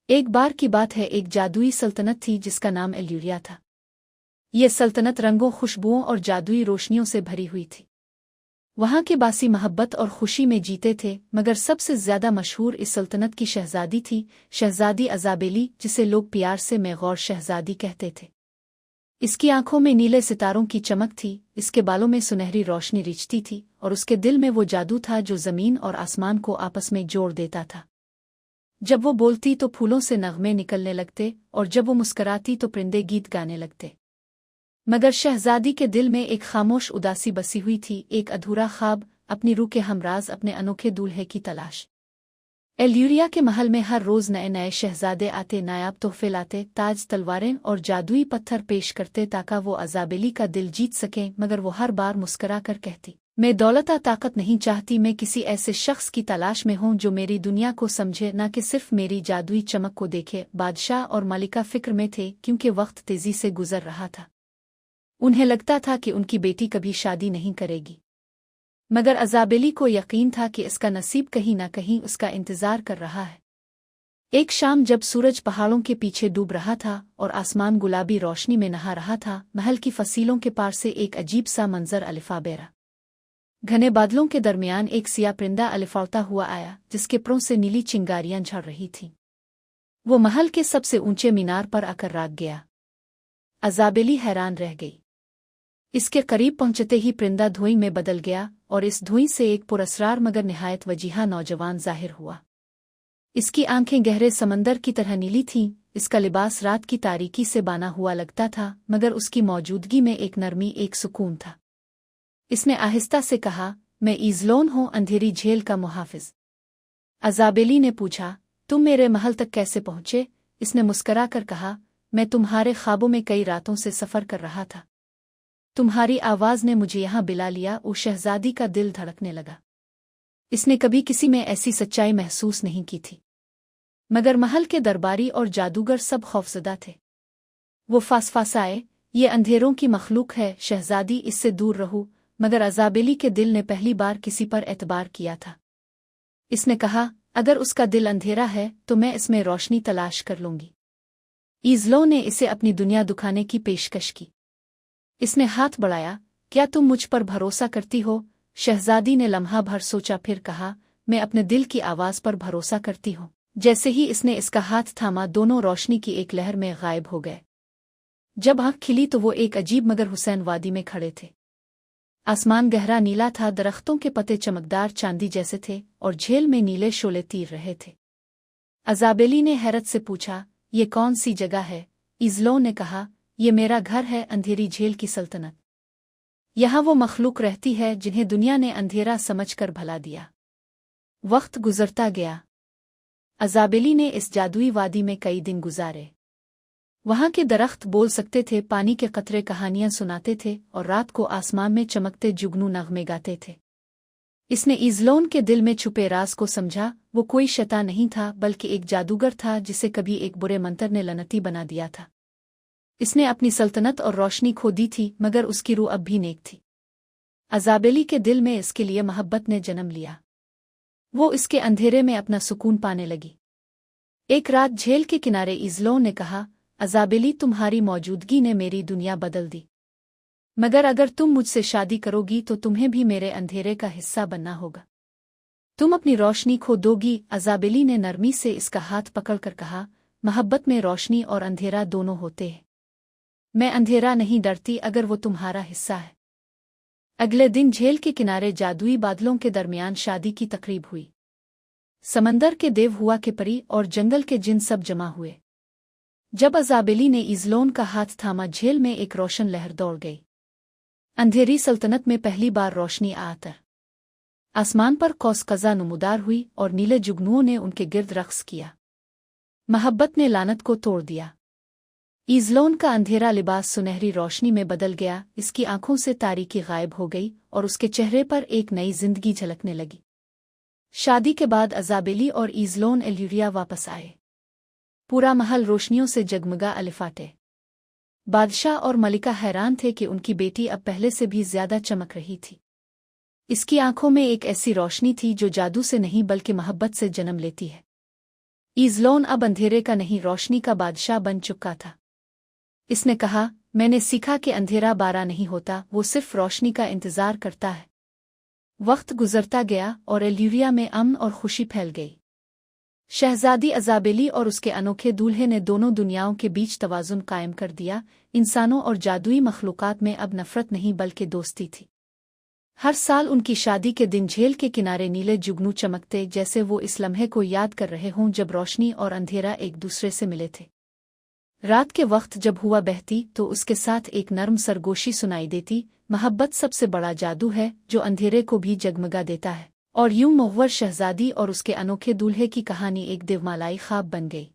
ایک बार की बात है, एक जादुई सल्तनत थी जिसका नाम एल्यूरिया था। ये सल्तनत रंगों, खुशबुओं और जादुई रोशनियों से भरी हुई थी। वहाँ के बासी मोहब्बत और खुशी में जीते थे, मगर सबसे ज्यादा मशहूर इस सल्तनत की शहजादी थी, शहजादी अज़ाबेली, जिसे लोग प्यार से मैगौर शहजादी कहते थे। इसकी आंखों में नीले सितारों की चमक थी, इसके बालों में सुनहरी रोशनी रिचती थी, और उसके दिल में वो जादू था जो जमीन और आसमान को आपस में जोड़ देता था। जब वो बोलती तो फूलों से नगमे निकलने लगते, और जब वो मुस्कराती तो परिंदे गीत गाने लगते। मगर शहजादी के दिल में एक खामोश उदासी बसी हुई थी, एक अधूरा ख्वाब, अपनी रूह के हमराज, अपने अनोखे दूल्हे की तलाश। एल्यूरिया के महल में हर रोज नए नए शहजादे आते, नायाब तोहफे लाते, ताज, तलवारें और जादुई पत्थर पेश करते ताकि वो अज़ाबेली का दिल जीत सके। मगर वो हर बार मुस्करा कर कहती, मैं दौलत ताकत नहीं चाहती, मैं किसी ऐसे शख्स की तलाश में हूँ जो मेरी दुनिया को समझे, न कि सिर्फ मेरी जादुई चमक को देखे। बादशाह और मलिका फिक्र में थे, क्योंकि वक्त तेजी से गुजर रहा था। उन्हें लगता था कि उनकी बेटी कभी शादी नहीं करेगी, मगर अज़ाबेली को यकीन था कि इसका नसीब कहीं न कहीं उसका इंतजार कर रहा है। एक शाम जब सूरज पहाड़ों के पीछे डूब रहा था और आसमान गुलाबी रोशनी में नहा रहा था, महल की फसीलों के पार से एक अजीब सा मंजर अलिफाबेरा। घने बादलों के दरमियान एक सिया परिंदा अलिफौलता हुआ आया, जिसके परों से नीली चिंगारियां झड़ रही थीं। वो महल के सबसे ऊंचे मीनार पर आकर राग गया। अज़ाबेली हैरान रह गई। इसके करीब पहुंचते ही परिंदा धुएं में बदल गया, और इस धुएं से एक पुरस्रार मगर निहायत वजीहा नौजवान जाहिर हुआ। इसकी आंखें गहरे समंदर की तरह नीली थीं, इसका लिबास रात की तारीकी से बाना हुआ लगता था, मगर उसकी मौजूदगी में एक नरमी, एक सुकून था। इसने आहिस्ता से कहा, मैं ईज़लोन हूँ, अंधेरी झील का मुहाफिज। अज़ाबेली ने पूछा, तुम मेरे महल तक कैसे पहुँचे? इसने मुस्करा कर कहा, मैं तुम्हारे ख्वाबों में कई रातों से सफ़र कर रहा था। तुम्हारी आवाज़ ने मुझे यहाँ बिला लिया। उस शहजादी का दिल धड़कने लगा। इसने कभी किसी में ऐसी सच्चाई महसूस नहीं की थी। मगर महल के दरबारी और जादूगर सब खौफज़दा थे। वो फासफासाए, ये अंधेरों की मखलूक है, शहजादी, इससे दूर रहो। मगर अज़ाबेली के दिल ने पहली बार किसी पर एतबार किया था। इसने कहा, अगर उसका दिल अंधेरा है तो मैं इसमें रोशनी तलाश कर लूंगी। ईज़लो ने इसे अपनी दुनिया दुखाने की पेशकश की। इसने हाथ बढ़ाया, क्या तुम मुझ पर भरोसा करती हो? शहजादी ने लम्हा भर सोचा, फिर कहा, मैं अपने दिल की आवाज़ पर भरोसा करती हूँ। जैसे ही इसने इसका हाथ थामा, दोनों रोशनी की एक लहर में गायब हो गए। जब आँख खिली तो वो एक अजीब मगर हुसैन वादी में खड़े थे। आसमान गहरा नीला था, दरख्तों के पत्ते चमकदार चांदी जैसे थे, और झील में नीले शोले तीर रहे थे। अज़ाबेली ने हैरत से पूछा, ये कौन सी जगह है? ईज़लो ने कहा, ये मेरा घर है, अंधेरी झील की सल्तनत। यहाँ वो मखलूक रहती है जिन्हें दुनिया ने अंधेरा समझकर भला दिया। वक्त गुजरता गया। अज़ाबेली ने इस जादुई वादी में कई दिन गुजारे। वहाँ के दरख्त बोल सकते थे, पानी के कतरे कहानियां सुनाते थे, और रात को आसमान में चमकते जुगनू नगमे गाते थे। इसने ईज़लोन के दिल में छुपे राज को समझा। वो कोई शैतान नहीं था, बल्कि एक जादूगर था जिसे कभी एक बुरे मंत्र ने लनती बना दिया था। इसने अपनी सल्तनत और रोशनी खो दी थी, मगर उसकी रूह अब भी नेक थी। अज़ाबेली के दिल में इसके लिए मोहब्बत ने जन्म लिया। वो इसके अंधेरे में अपना सुकून पाने लगी। एक रात झील के किनारे ईज़लो ने कहा, अज़ाबेली, तुम्हारी मौजूदगी ने मेरी दुनिया बदल दी। मगर अगर तुम मुझसे शादी करोगी तो तुम्हें भी मेरे अंधेरे का हिस्सा बनना होगा। तुम अपनी रोशनी खो दोगी। अज़ाबेली ने नरमी से इसका हाथ पकड़कर कहा, मोहब्बत में रोशनी और अंधेरा दोनों होते हैं। मैं अंधेरा नहीं डरती अगर वो तुम्हारा हिस्सा है। अगले दिन झील के किनारे जादुई बादलों के दरमियान शादी की तकरीब हुई। समंदर के देव, हुआ के परी और जंगल के जिन सब जमा हुए। जब अज़ाबेली ने ईज़लोन का हाथ थामा, झील में एक रोशन लहर दौड़ गई। अंधेरी सल्तनत में पहली बार रोशनी आकर आसमान पर कौस-कज़ा नमूदार हुई, और नीले जुगनुओं ने उनके गिर्द रक्स किया। मोहब्बत ने लानत को तोड़ दिया। ईज़लोन का अंधेरा लिबास सुनहरी रोशनी में बदल गया। इसकी आंखों से तारीकी गायब हो गई, और उसके चेहरे पर एक नई जिंदगी झलकने लगी। शादी के बाद अज़ाबेली और ईज़लोन एल्यूरिया वापस आए। पूरा महल रोशनियों से जगमगा अलिफाटे। बादशाह और मलिका हैरान थे कि उनकी बेटी अब पहले से भी ज्यादा चमक रही थी। इसकी आंखों में एक ऐसी रोशनी थी जो जादू से नहीं बल्कि मोहब्बत से जन्म लेती है। ईज़लोन अब अंधेरे का नहीं रोशनी का बादशाह बन चुका था। इसने कहा, मैंने सीखा कि अंधेरा बारा नहीं होता, वो सिर्फ रोशनी का इंतज़ार करता है। वक्त गुजरता गया और एल्यूरिया में अमन और खुशी फैल गई। शहजादी अजाबेली और उसके अनोखे दूल्हे ने दोनों दुनियाओं के बीच तवाज़ुन कायम कर दिया। इंसानों और जादुई मखलूक़ात में अब नफ़रत नहीं बल्कि दोस्ती थी। हर साल उनकी शादी के दिन झील के किनारे नीले जुगनू चमकते, जैसे वो इस लम्हे को याद कर रहे हों जब रोशनी और अंधेरा एक दूसरे से मिले थे। रात के वक्त जब हुआ बहती तो उसके साथ एक नर्म सरगोशी सुनाई देती। मोहब्बत सबसे बड़ा जादू है जो अंधेरे को भी जगमगा देता है। और यूं मुग़व्वर शहजादी और उसके अनोखे दूल्हे की कहानी एक दिवमालाई ख्वाब बन गई।